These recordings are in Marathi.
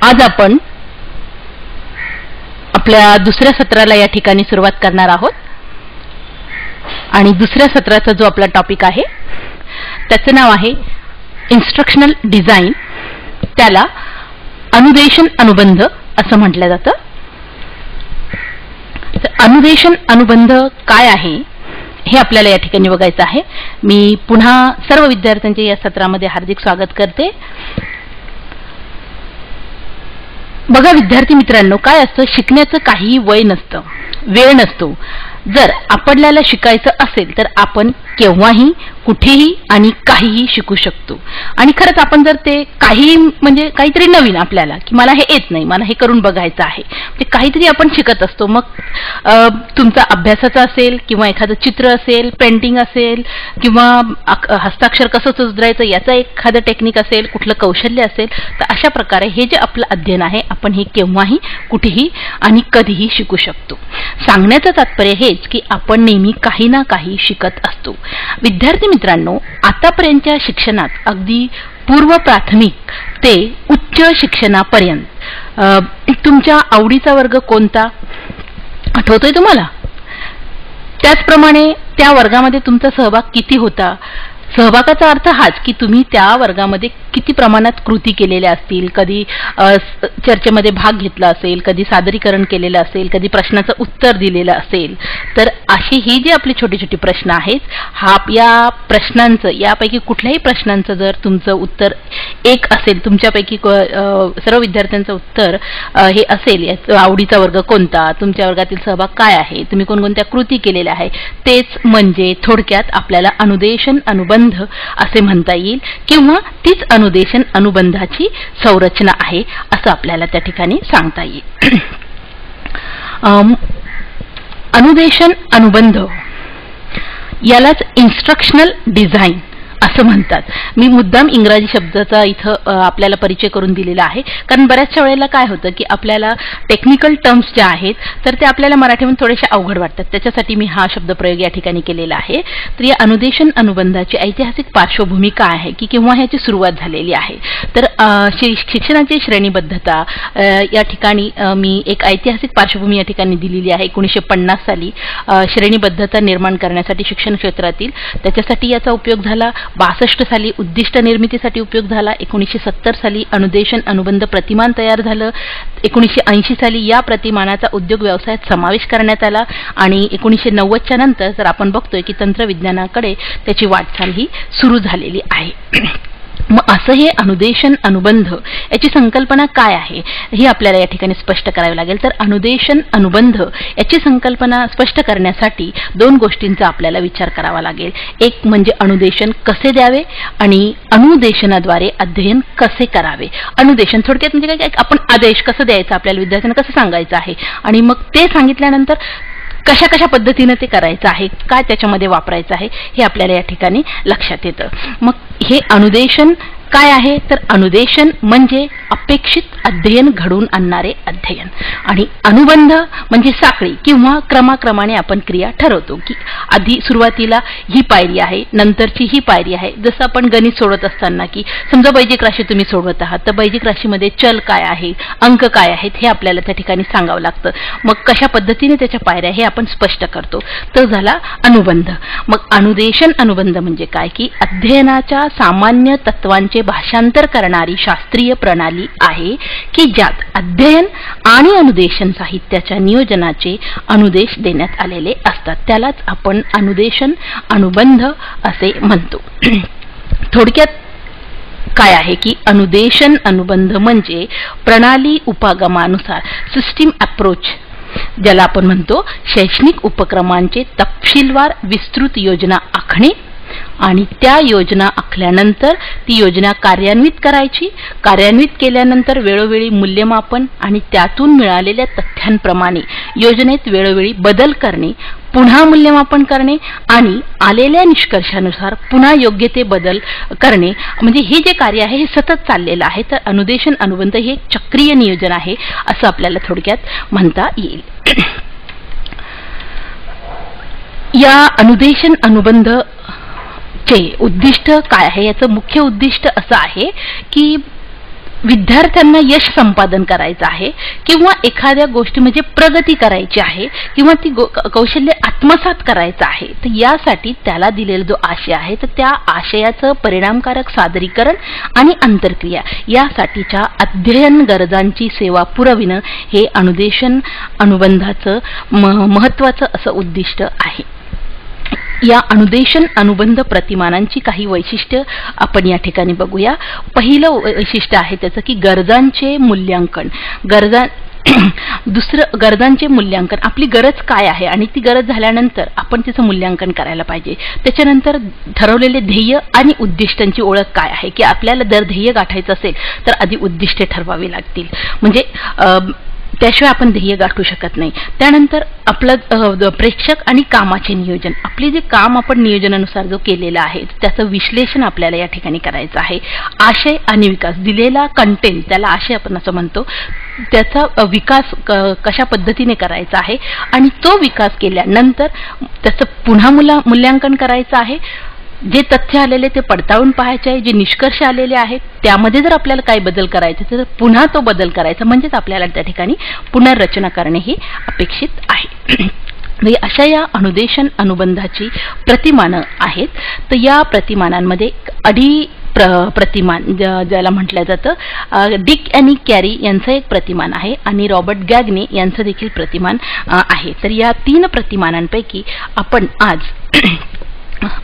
आज आपण आपल्या दुसऱ्या सत्राला या ठिकाणी सुरुवात करणार आहोत आणि दुसऱ्या सत्राचा जो आपला टॉपिक आहे त्याचं नाव आहे इन्स्ट्रक्शनल डिझाइन. त्याला अनुदेशन अनुबंध असं म्हटलं जातं. तर अनुदेशन अनुबंध काय आहे हे आपल्याला या ठिकाणी बघायचं आहे. मी पुन्हा सर्व विद्यार्थ्यांचे या सत्रामध्ये हार्दिक स्वागत करते. बघा विद्यार्थी मित्रांनो, काय असतं, शिकण्याचं काहीही वय नसतं, वेळ नसतो. जर आपल्याला शिकायचं असेल तर आपण केव्हाही कुठेही आणि काहीही शिकू शकतो. आणि खरंच आपण जर ते काही म्हणजे काहीतरी नवीन आपल्याला की मला हे येत नाही, मला हे करून बघायचं आहे, ते काहीतरी आपण शिकत असतो. मग तुमचा अभ्यासाचा असेल किंवा एखादं चित्र असेल, पेंटिंग असेल किंवा हस्ताक्षर कसं सुधारायचं याचं एखादं टेक्निक असेल, कुठलं कौशल्य असेल, तर अशा प्रकारे हे जे आपलं अध्ययन आहे आपण हे केव्हाही कुठेही आणि कधीही शिकू शकतो. सांगण्याचं तात्पर्य हेच की आपण नेहमी काही ना काही शिकत असतो. विद्यार्थी मित्रांनो, आतापर्यंतच्या शिक्षणात अगदी पूर्व प्राथमिक ते उच्च शिक्षणापर्यंत तुमच्या आवडीचा वर्ग कोणता आठवतोय तुम्हाला? त्याचप्रमाणे त्या वर्गामध्ये तुमचा सहभाग किती होता? सहभागाचा अर्थ हाच की तुम्ही त्या वर्गामध्ये किती प्रमाणात कृती केलेल्या असतील, कधी चर्चेमध्ये भाग घेतला असेल, कधी सादरीकरण केलेलं असेल, कधी प्रश्नाचं उत्तर दिलेलं असेल. तर अशी ही जी आपली छोटी छोटी प्रश्न आहेत, या प्रश्नांचं यापैकी कुठल्याही प्रश्नांचं जर तुमचं उत्तर एक असेल, तुमच्यापैकी सर्व विद्यार्थ्यांचं उत्तर हे असेल, याचा आवडीचा वर्ग कोणता, तुमच्या वर्गातील सहभाग काय आहे, तुम्ही कोणकोणत्या कृती केलेल्या आहे, तेच म्हणजे थोडक्यात आपल्याला अनुदेशन अनुबंध असे म्हणता येईल किंवा तीच अनुदेशन अनुबंधाची संरचना आहे असं आपल्याला त्या ठिकाणी सांगता येईल. अनुदेशन अनुबंध यालाच इन्स्ट्रक्शनल डिझाइन असं म्हणतात. मी मुद्दाम इंग्रजी शब्दाचा इथं आपल्याला परिचय करून दिलेला आहे, कारण बऱ्याचशा वेळेला काय होतं की आपल्याला टेक्निकल टर्म्स ज्या आहेत तर ते आपल्याला मराठीमध्ये थोडेसे अवघड वाटतात. त्याच्यासाठी मी हा शब्दप्रयोग या ठिकाणी केलेला आहे. तर या अनुदेशन अनुबंधाची ऐतिहासिक पार्श्वभूमी काय आहे की केव्हा ह्याची सुरुवात झालेली आहे, तर शिक्षणाची श्रेणीबद्धता या ठिकाणी मी एक ऐतिहासिक पार्श्वभूमी या ठिकाणी दिलेली आहे. 1950 साली श्रेणीबद्धता निर्माण करण्यासाठी शिक्षण क्षेत्रातील, त्याच्यासाठी याचा उपयोग झाला. 62 साली उद्दिष्ट निर्मितीसाठी उपयोग झाला. 1970 साली अनुदेशन अनुबंध प्रतिमान तयार झालं. 1980 साली या प्रतिमानाचा उद्योग व्यवसायात समावेश करण्यात आला आणि 1990च्या नंतर जर आपण बघतोय की तंत्रविज्ञानाकडे त्याची वाटचाल ही सुरू झालेली आहे. मग असं हे अनुदेशन अनुबंध याची संकल्पना काय आहे ही आपल्याला या ठिकाणी स्पष्ट करावी लागेल. तर अनुदेशन अनुबंध याची संकल्पना स्पष्ट करण्यासाठी दोन गोष्टींचा आपल्याला विचार करावा लागेल. एक म्हणजे अनुदेशन कसे द्यावे आणि अनुदेशनाद्वारे अध्ययन कसे करावे. अनुदेशन थोडक्यात म्हणजे काय, आपण आदेश कसं द्यायचा, आपल्याला विद्यार्थ्यांना कसं सांगायचं आहे आणि मग ते सांगितल्यानंतर कशा कशा पद्धतीने ते करायचं आहे, काय त्याच्यामध्ये वापरायचं आहे हे आपल्याला या ठिकाणी लक्षात येतं. मग हे अनुदेशन काय आहे, तर अनुदेशन म्हणजे अपेक्षित अध्ययन घडवून आणणारे अध्ययन आणि अनुबंध म्हणजे साखळी किंवा क्रमाक्रमाने आपण क्रिया ठरवतो की आधी सुरुवातीला ही पायरी आहे, नंतरची ही पायरी आहे. जसं आपण गणित सोडवत असताना की समजा बैजिक राशी तुम्ही सोडवत आहात, तर बैजिक राशीमध्ये चल काय आहे, अंक काय आहेत हे आपल्याला त्या ठिकाणी सांगावं लागतं. मग कशा पद्धतीने त्याच्या पायऱ्या हे आपण स्पष्ट करतो, तो झाला अनुबंध. मग अनुदेशन अनुबंध म्हणजे काय की अध्ययनाच्या सामान्य तत्वांचे भाषांतर करणारी शास्त्रीय प्रणाली आहे की ज्यात अध्ययन आणि अनुदेशन साहित्याच्या नियोजनाचे अनुदेश देण्यात आलेले असतात. त्यालाच आपण अनुदेशन अनुबंध असे म्हणतो. थोडक्यात काय आहे की अनुदेशन अनुबंध म्हणजे प्रणाली उपागमानुसार सिस्टीम अप्रोच, ज्याला आपण म्हणतो, शैक्षणिक उपक्रमांचे तपशीलवार विस्तृत योजना आखणे आणि त्या योजना आखल्यानंतर ती योजना कार्यान्वित करायची, कार्यान्वित केल्यानंतर वेळोवेळी मूल्यमापन आणि त्यातून मिळालेल्या तथ्यांप्रमाणे योजनेत वेळोवेळी बदल करणे, पुन्हा मूल्यमापन करणे आणि आलेल्या निष्कर्षानुसार पुन्हा योग्य ते बदल करणे. म्हणजे हे जे कार्य आहे हे सतत चाललेलं आहे. तर अनुदेशन अनुबंध हे चक्रीय नियोजन आहे असं आपल्याला थोडक्यात म्हणता येईल. या अनुदेशन अनुबंध चे उद्दिष्ट काय आहे, याचं मुख्य उद्दिष्ट असं आहे की विद्यार्थ्यांना यश संपादन करायचं आहे किंवा एखाद्या गोष्टी म्हणजे प्रगती करायची आहे किंवा ती कौशल्य आत्मसात करायचं आहे, तर यासाठी त्याला दिलेला जो आशय आहे तर त्या आशयाचं परिणामकारक सादरीकरण आणि आंतरक्रिया यासाठीच्या अध्ययन गरजांची सेवा पुरविणं हे अनुदेशन अनुबंधाचं महत्त्वाचं असं उद्दिष्ट आहे. या अनुदेशन अनुबंध प्रतिमानांची काही वैशिष्ट्य आपण या ठिकाणी बघूया. पहिलं वैशिष्ट्य आहे त्याचं की गरजांचे मूल्यांकन. दुसरं गरजांचे मूल्यांकन, आपली गरज काय आहे आणि ती गरज झाल्यानंतर आपण तिचं मूल्यांकन करायला पाहिजे. त्याच्यानंतर ठरवलेले ध्येय आणि उद्दिष्टांची ओळख काय आहे की आपल्याला जर ध्येय गाठायचं असेल तर आधी उद्दिष्टे ठरवावी लागतील, म्हणजे त्याशिवाय आपण ध्येय गाठू शकत नाही. त्यानंतर आपलं प्रेक्षक आणि कामाचे नियोजन, आपले जे काम आपण नियोजनानुसार जो केलेला आहे त्याचं विश्लेषण आपल्याला या ठिकाणी करायचं आहे. आशय आणि विकास, दिलेला कंटेंट त्याला आशय आपण असं म्हणतो, त्याचा विकास कशा पद्धतीने करायचा आहे आणि तो विकास केल्यानंतर त्याचं पुन्हा मूल्यांकन करायचं आहे. जे तथ्य आलेले ते पडताळून पाहायचे आहे, जे निष्कर्ष आलेले आहेत त्यामध्ये जर आपल्याला काही बदल करायचे तर पुन्हा तो बदल करायचा, म्हणजेच आपल्याला त्या ठिकाणी पुनर्रचना करणे हे अपेक्षित आहे. अशा या अनुदेशन अनुबंधाची प्रतिमानं आहेत. तर या प्रतिमानांमध्ये अडी प्रतिमान ज्याला म्हटलं जातं, डिक आणि कॅरी यांचं एक प्रतिमान आहे आणि रॉबर्ट गॅग्ने यांचं देखील प्रतिमान आहे. तर या 3 प्रतिमानांपैकी आपण आज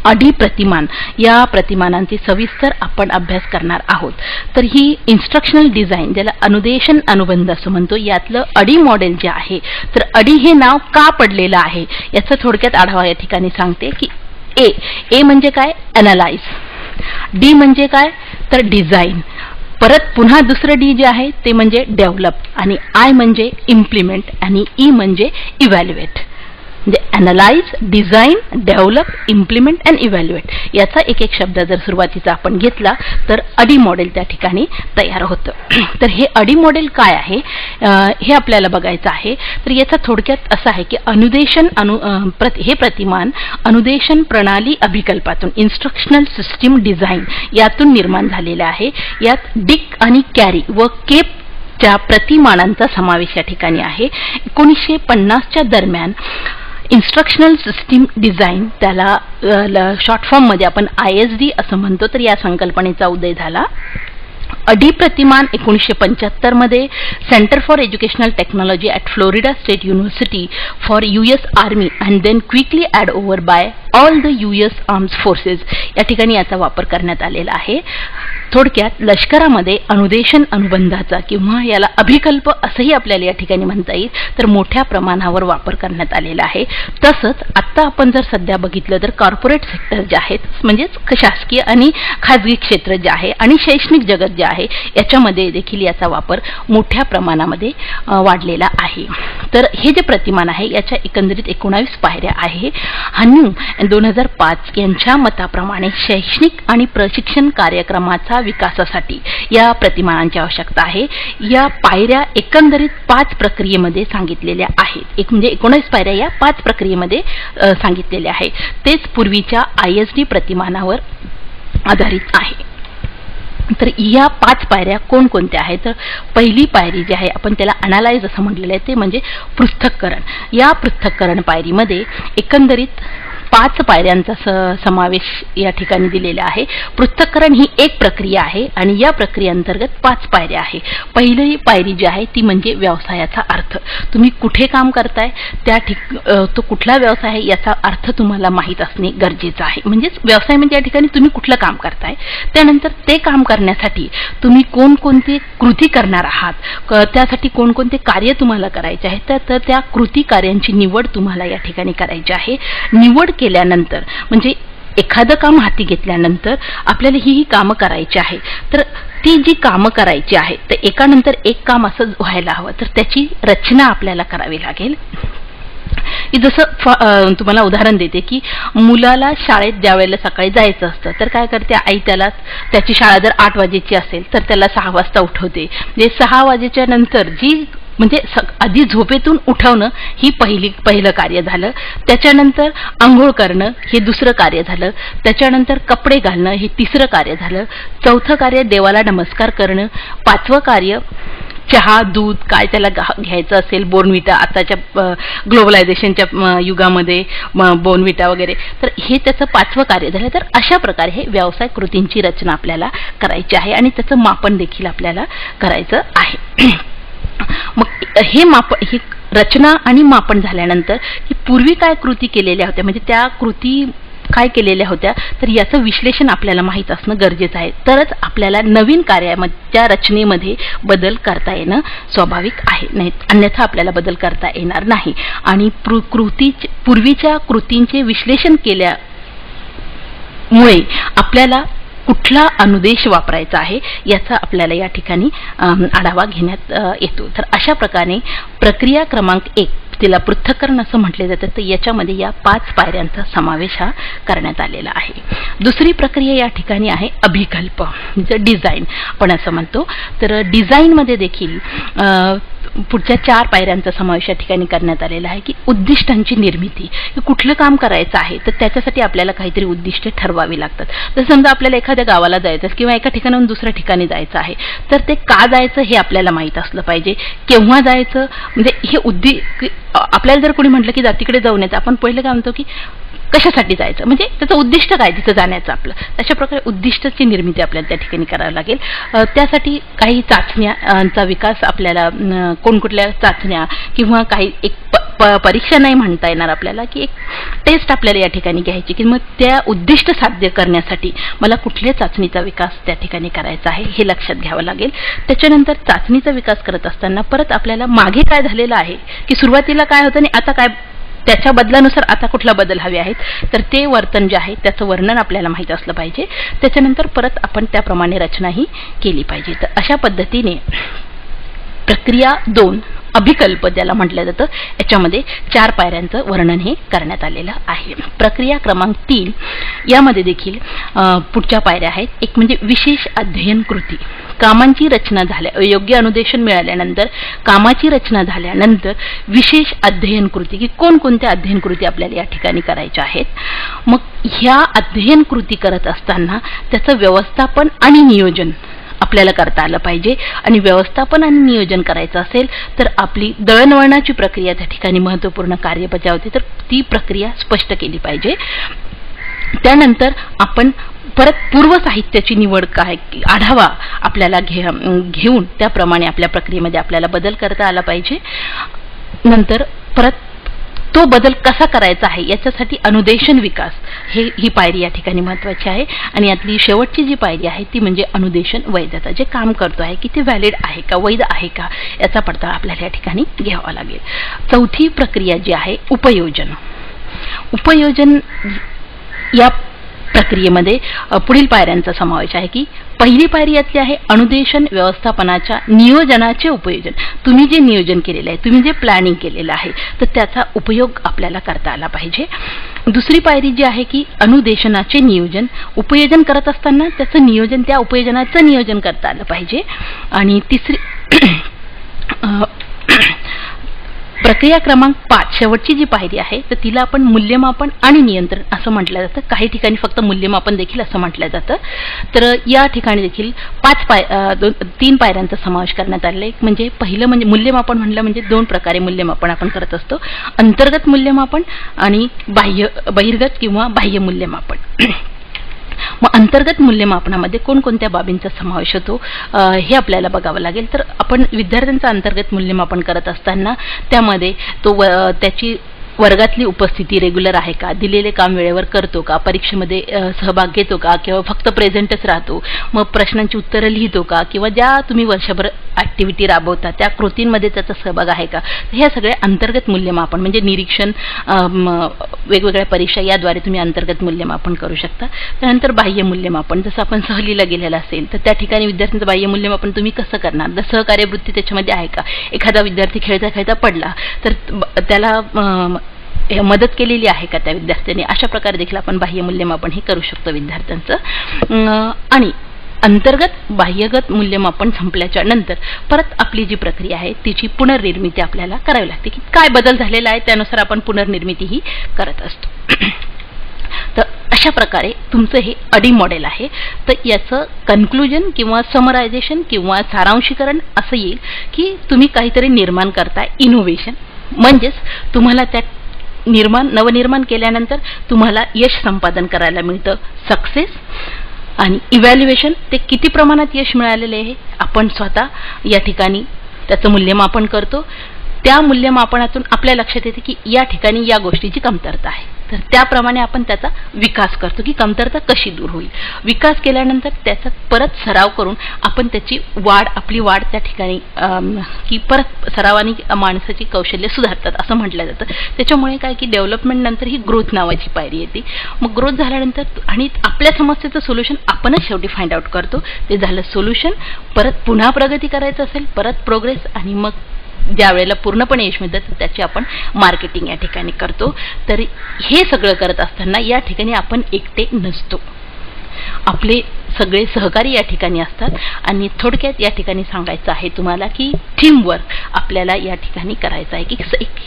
अडी प्रतिमान या प्रतिमानांची सविस्तर आपण अभ्यास करणार आहोत. तर ही इन्स्ट्रक्शनल डिझाईन ज्याला अनुदेशन अनुबंध असं म्हणतो, यातलं अडी मॉडेल जे आहे, तर अडी हे नाव का पडलेलं आहे याचा थोडक्यात आढावा या ठिकाणी सांगते की ए म्हणजे काय, अनालाइज. डी म्हणजे काय तर डिझाईन. परत पुन्हा दुसरं डी जे आहे ते म्हणजे डेव्हलप आणि आय म्हणजे इम्प्लिमेंट आणि ई म्हणजे इव्हॅल्युएट. म्हणजे analyse, design, develop, implement and evaluate याचा एक एक शब्द जर सुरुवातीचा आपण घेतला तर अडी मॉडेल त्या ठिकाणी तयार होतं. तर हे अडी मॉडेल काय आहे हे आपल्याला बघायचं आहे. तर याचा थोडक्यात असं आहे की अनुदेशन हे प्रतिमान अनुदेशन प्रणाली अभिकल्पातून, इन्स्ट्रक्शनल सिस्टीम डिझाईन यातून निर्माण झालेलं आहे. यात डिक आणि कॅरी व केप च्या प्रतिमानांचा समावेश या ठिकाणी आहे. 1950च्या दरम्यान इन्स्ट्रक्शनल सिस्टीम डिझाईन, त्याला शॉर्ट फॉर्म मध्ये आपण ISD असं म्हणतो, तर या संकल्पनेचा उदय झाला. अडी प्रतिमान 1975 मध्ये centre for educational technology at Florida State University for US army and then quickly add over by all the US armed forces या ठिकाणी याचा वापर करण्यात आलेला आहे. थोडक्यात लष्करामध्ये अनुदेशन अनुबंधाचा किंवा याला अभिकल्प असंही आपल्याला या ठिकाणी म्हणता येईल तर मोठ्या प्रमाणावर वापर करण्यात आलेला आहे. तसंच आत्ता आपण जर सध्या बघितलं तर कॉर्पोरेट सेक्टर जे आहेत, म्हणजेच शासकीय आणि खाजगी क्षेत्र जे आहे आणि शैक्षणिक जगत जे आहे याच्यामध्ये देखील याचा वापर मोठ्या प्रमाणामध्ये वाढलेला आहे. तर हे जे प्रतिमान आहे याच्या एकंदरीत 19 पायऱ्या आहे. हन्यू 2005 यांच्या मताप्रमाणे शैक्षणिक आणि प्रशिक्षण कार्यक्रमाचा विकासासाठी या प्रतिमानांची आवश्यकता आहे. या पायऱ्या एकंदरीत 5 प्रक्रियेमध्ये सांगितलेल्या आहेत. एक म्हणजे 19 पायऱ्या या 5 प्रक्रियेमध्ये सांगितलेल्या आहेत. तेच पूर्वीच्या ISD प्रतिमानावर आधारित आहे. तर या 5 पायऱ्या कोणकोणत्या आहेत तर पहिली पायरी जी आहे आपण त्याला अनालाइज असं म्हटलेलं आहे ते म्हणजे पृथक्करण. या पृथक्करण पायरीमध्ये एकंदरीत 5 पायऱ्यांचा समावेश या ठिकाणी दिलेला आहे. पृथक्करण ही एक प्रक्रिया आहे आणि या प्रक्रियेअंतर्गत 5 पायऱ्या आहे. पहिली पायरी जी आहे ती म्हणजे व्यवसायाचा अर्थ. तुम्ही कुठे काम करताय, तो कुठला व्यवसाय आहे याचा अर्थ तुम्हाला माहीत असणे गरजेचं आहे. म्हणजेच व्यवसाय म्हणजे या ठिकाणी तुम्ही कुठलं काम करताय. त्यानंतर ते काम करण्यासाठी तुम्ही कोणकोणती कृती करणार आहात, त्यासाठी कोणकोणते कार्य तुम्हाला करायचे आहे, तर त्या कृती कार्यांची निवड तुम्हाला या ठिकाणी करायची आहे. निवड केल्यानंतर म्हणजे एखादं काम हाती घेतल्यानंतर आपल्याला ही कामं करायची आहे. तर ती जी कामं करायची आहे तर एकानंतर एक काम असं व्हायला हवं, तर त्याची रचना आपल्याला करावी लागेल. जसं तुम्हाला उदाहरण देते की मुलाला शाळेत ज्या वेळेला सकाळी जायचं असतं तर काय करते आई, त्याची शाळा जर 8 वाजेची असेल तर त्याला 6 वाजता उठवते. म्हणजे 6 वाजेच्या नंतर जी म्हणजे आधी झोपेतून उठवणं ही पहिलं कार्य झालं. त्याच्यानंतर आंघोळ करणं हे दुसरं कार्य झालं. त्याच्यानंतर कपडे घालणं हे तिसरं कार्य झालं. चौथं कार्य देवाला नमस्कार करणं. पाचवं कार्य चहा, दूध काय त्याला घ्यायचं असेल, बोर्नविटा, आताच्या ग्लोबलायझेशनच्या युगामध्ये बोर्नविटा वगैरे, तर हे त्याचं पाचवं कार्य झालं. तर अशा प्रकारे हे व्यवसाय कृतींची रचना आपल्याला करायची आहे आणि त्याचं मापन देखील आपल्याला करायचं आहे. मग ही रचना आणि मापन झाल्यानंतर की पूर्वी काय कृती केलेल्या होत्या, म्हणजे त्या कृती काय केलेल्या होत्या, तर याचं विश्लेषण आपल्याला माहीत असणं गरजेचं आहे. तरच आपल्याला नवीन कार्याच्या रचनेमध्ये बदल करता येणं स्वाभाविक आहे, नाही अन्यथा आपल्याला बदल करता येणार नाही. आणि पूर्वीच्या कृतींचे विश्लेषण केल्यामुळे आपल्याला कुठला अनुदेश वापरायचा आहे याचा आपल्याला या ठिकाणी आढावा घेण्यात येतो. तर अशा प्रकारे प्रक्रिया क्रमांक 1 तिला पृथक्करण असं म्हटले जातं. तर याच्यामध्ये या 5 पायऱ्यांचा समावेश हा करण्यात आलेला आहे. दुसरी प्रक्रिया या ठिकाणी आहे अभिकल्प, म्हणजे डिझाईन आपण असं म्हणतो. तर डिझाईनमध्ये देखील पुढच्या 4 पायऱ्यांचा समावेश या ठिकाणी करण्यात आलेला आहे की उद्दिष्टांची निर्मिती. कुठलं काम करायचं आहे तर त्याच्यासाठी आपल्याला काहीतरी उद्दिष्टे ठरवावी लागतात. तर समजा आपल्याला एखाद्या गावाला जायचं किंवा एका ठिकाणाहून दुसऱ्या ठिकाणी जायचं आहे, तर ते का जायचं हे आपल्याला माहीत असलं पाहिजे. केव्हा जायचं, म्हणजे हे आपल्याला जर कोणी म्हटलं की तिकडे जाऊन येतं, आपण पहिलं काय म्हणतो की कशासाठी जायचं, म्हणजे त्याचं उद्दिष्ट काय तिथं जाण्याचं आपलं. अशा प्रकारे उद्दिष्टाची निर्मिती आपल्याला त्या ठिकाणी करावी लागेल. त्यासाठी काही चाचण्यांचा विकास आपल्याला, कोणकुठल्या चाचण्या किंवा काही एक परीक्षा नाही म्हणता येणार आपल्याला, की एक टेस्ट आपल्याला या ठिकाणी घ्यायची की मग त्या उद्दिष्ट साध्य करण्यासाठी मला कुठल्या चाचणीचा विकास त्या ठिकाणी करायचा आहे हे लक्षात घ्यावं लागेल. त्याच्यानंतर चाचणीचा विकास करत असताना परत आपल्याला मागे काय झालेलं आहे, की सुरुवातीला काय होतं आणि आता काय, त्याच्या बदलानुसार आता कुठला बदल हवे आहेत, तर ते वर्तन जे आहे त्याचं वर्णन आपल्याला माहीत असलं पाहिजे. त्याच्यानंतर परत आपण त्याप्रमाणे रचनाही केली पाहिजे. तर अशा पद्धतीने प्रक्रिया 2 अभिकल्प ज्याला म्हटलं जातं, याच्यामध्ये 4 पायऱ्यांचं वर्णन हे करण्यात आलेलं आहे. प्रक्रिया क्रमांक 3 यामध्ये देखील पुढच्या पायऱ्या आहेत. एक म्हणजे विशेष अध्ययन कृती. कामांची रचना योग्य अनुदेशन मिळाल्यानंतर, कामाची रचना झाल्यानंतर विशेष अध्ययन कृती, की कोणकोणत्या अध्ययन कृती आपल्याला या ठिकाणी करायच्या आहेत. मग ह्या अध्ययन कृती करत असताना त्याचं व्यवस्थापन आणि नियोजन आपल्याला करता आलं पाहिजे. आणि व्यवस्थापन आणि नियोजन करायचं असेल तर आपली दळणवळणाची प्रक्रिया त्या ठिकाणी महत्त्वपूर्ण कार्य बजावते, तर ती प्रक्रिया स्पष्ट केली पाहिजे. त्यानंतर आपण परत पूर्व साहित्याची निवड काय, आढावा आपल्याला घेऊन त्याप्रमाणे आपल्या प्रक्रियेमध्ये आपल्याला बदल करता आला पाहिजे. नंतर परत तो बदल कसा करायचा आहे याच्यासाठी अनुदेशन विकास ही पायरी या ठिकाणी महत्त्वाची आहे. आणि यातली शेवटची जी पायरी आहे ती म्हणजे अनुदेशन वैधता. जे काम करतो आहे की ते व्हॅलिड आहे का, वैध आहे का, याचा पडताळा आपल्याला या ठिकाणी घ्यावा लागेल. चौथी प्रक्रिया जी आहे उपयोजन. उपयोजन या प्रक्रियेमध्ये पुढील पायऱ्यांचा समावेश आहे की पहिली पायरी यातली आहे अनुदेशन व्यवस्थापनाच्या नियोजनाचे उपयोजन. तुम्ही जे नियोजन केलेलं आहे, तुम्ही जे प्लॅनिंग केलेलं आहे, तर त्याचा उपयोग आपल्याला करता आला पाहिजे. दुसरी पायरी जी आहे की अनुदेशनाचे नियोजन. उपयोजन करत असताना त्याचं नियोजन, त्या उपयोजनाचं नियोजन करता आलं पाहिजे. आणि तिसरी प्रक्रिया क्रमांक 5 शेवटची जी पायरी आहे तर तिला आपण मूल्यमापन आणि नियंत्रण असं म्हटलं जातं. काही ठिकाणी फक्त मूल्यमापन देखील असं म्हटलं जातं. तर या ठिकाणी देखील 3 पायऱ्यांचा समावेश करण्यात आलेला आहे. म्हणजे पहिलं म्हणजे मूल्यमापन म्हणलं म्हणजे 2 प्रकारे मूल्यमापन आपण करत असतो. अंतर्गत मूल्यमापन आणि बहिर्गत किंवा बाह्य मूल्यमापन. मग अंतर्गत मूल्यमापनामध्ये कोणकोणत्या बाबींचा समावेश होतो हे आपल्याला बघावं लागेल. तर आपण विद्यार्थ्यांचं अंतर्गत मूल्यमापन करत असताना त्यामध्ये त्याची वर्गातली उपस्थिती रेग्युलर आहे का, दिलेले काम वेळेवर करतो का, परीक्षेमध्ये सहभाग घेतो का किंवा फक्त प्रेझेंटच राहतो, मग प्रश्नांची उत्तरं लिहितो का, किंवा ज्या तुम्ही वर्षभर ॲक्टिव्हिटी राबवता त्या कृतींमध्ये त्याचा सहभाग आहे का. हे सगळे अंतर्गत मूल्यमापन म्हणजे निरीक्षण, वेगवेगळ्या परीक्षा याद्वारे तुम्ही अंतर्गत मूल्यमापन करू शकता. त्यानंतर बाह्य मूल्यमापन, जसं आपण सहलीला गेलेलं असेल तर त्या ठिकाणी विद्यार्थ्यांचं बाह्य मूल्यमापन तुम्ही कसं करणार, जर सहकार्यवृत्ती त्याच्यामध्ये आहे का, एखादा विद्यार्थी खेळता खेळता पडला तर त्याला मदत केलेली आहे का त्या विद्यार्थ्यांनी, अशा प्रकारे देखील आपण बाह्य मूल्यमापन हे करू शकतो विद्यार्थ्यांचं. आणि अंतर्गत बाह्यगत मूल्यमापन संपल्याच्या नंतर परत आपली जी प्रक्रिया आहे तिची पुनर्निर्मिती आपल्याला करावी लागते की काय बदल झालेला आहे त्यानुसार आपण पुनर्निर्मिती ही करत असतो. तर अशा प्रकारे तुमचं हे अडी मॉडेल आहे. तर याचं कन्क्लुजन किंवा समरायझेशन किंवा सारांशीकरण असं येईल की तुम्ही काहीतरी निर्माण करताय, इनोव्हेशन म्हणजेच तुम्हाला त्या नवनिर्माण केल्यानंतर तुम्हाला यश संपादन करायला मिळतं, सक्सेस. आणि इव्हॅल्युएशन ते किती प्रमाणात यश मिळालेले आहे आपण स्वतः या ठिकाणी त्याचं मूल्यमापन करतो. त्या मूल्यमापनातून आपल्या लक्षात येते की या ठिकाणी या गोष्टीची कमतरता आहे, तर त्याप्रमाणे आपण त्याचा विकास करतो की कमतरता कशी दूर होईल. विकास केल्यानंतर त्याचा परत सराव करून आपण त्याची आपली वाढ त्या ठिकाणी की परत सरावाने माणसाची कौशल्य सुधारतात असं म्हटलं जातं. त्याच्यामुळे काय की डेव्हलपमेंट नंतर ही ग्रोथ नावाची पायरी येते. मग ग्रोथ झाल्यानंतर आणि आपल्या समस्येचं सोल्युशन आपणच शेवटी फाइंड आउट करतो. ते झालं सोल्युशन. परत पुन्हा प्रगती करायचं असेल, परत प्रोग्रेस, आणि मग ज्या वेळेला पूर्णपणे यश मिळतं तर त्याची आपण मार्केटिंग या ठिकाणी करतो. तर हे सगळं करत असताना या ठिकाणी आपण एकटे नसतो, आपले सगळे सहकारी या ठिकाणी असतात. आणि थोडक्यात या ठिकाणी सांगायचं आहे तुम्हाला की टीमवर्क आपल्याला या ठिकाणी करायचं आहे की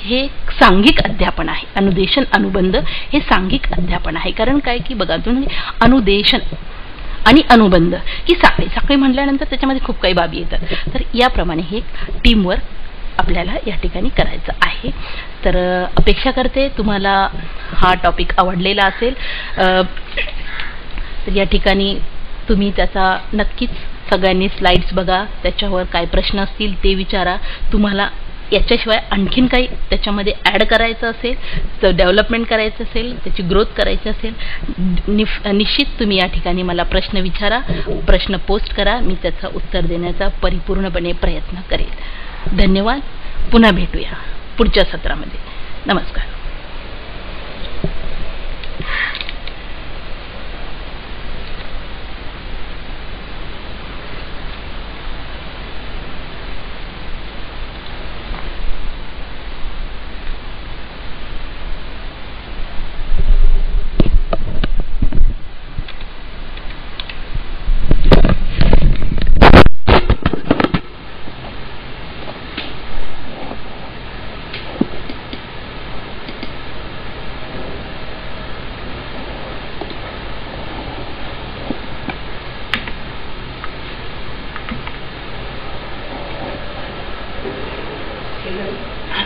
हे सांघिक अध्यापन आहे. अनुदेशन अनुबंध हे सांघिक अध्यापन आहे. कारण काय की बघा तुम्ही अनुदेशन आणि अनुबंध की साखळी म्हटल्यानंतर त्याच्यामध्ये खूप काही बाबी येतात. तर याप्रमाणे हे टीमवर्क आपल्याला या ठिकाणी करायचं आहे. तर अपेक्षा करते तुम्हाला हा टॉपिक आवडलेला असेल. तर या ठिकाणी तुम्ही त्याचा नक्कीच सगळ्यांनी स्लाइड्स बघा, त्याच्यावर काय प्रश्न असतील ते विचारा. तुम्हाला याच्याशिवाय आणखीन काही त्याच्यामध्ये ॲड करायचं असेल, तर डेव्हलपमेंट करायचं असेल, त्याची ग्रोथ करायची असेल, निश्चित तुम्ही या ठिकाणी मला प्रश्न विचारा, प्रश्न पोस्ट करा. मी त्याचं उत्तर देण्याचा परिपूर्णपणे प्रयत्न करेल. धन्यवाद. पुन्हा भेटूया पुढच्या सत्रामध्ये. नमस्कार.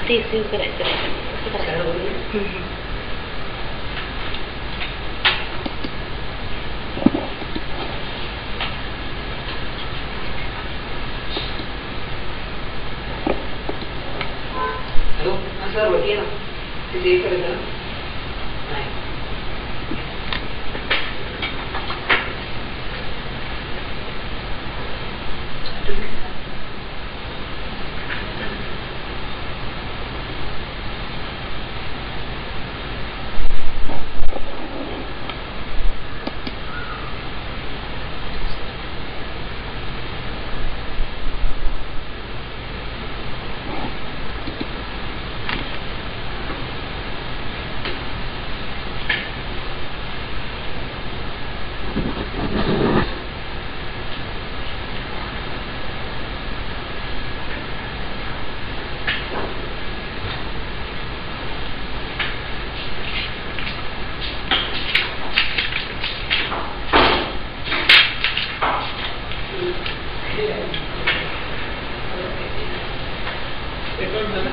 ते सेव्ह करायचं सर बघिए ना ते सेव करायचं नाही. रेकॉर्ड झालं.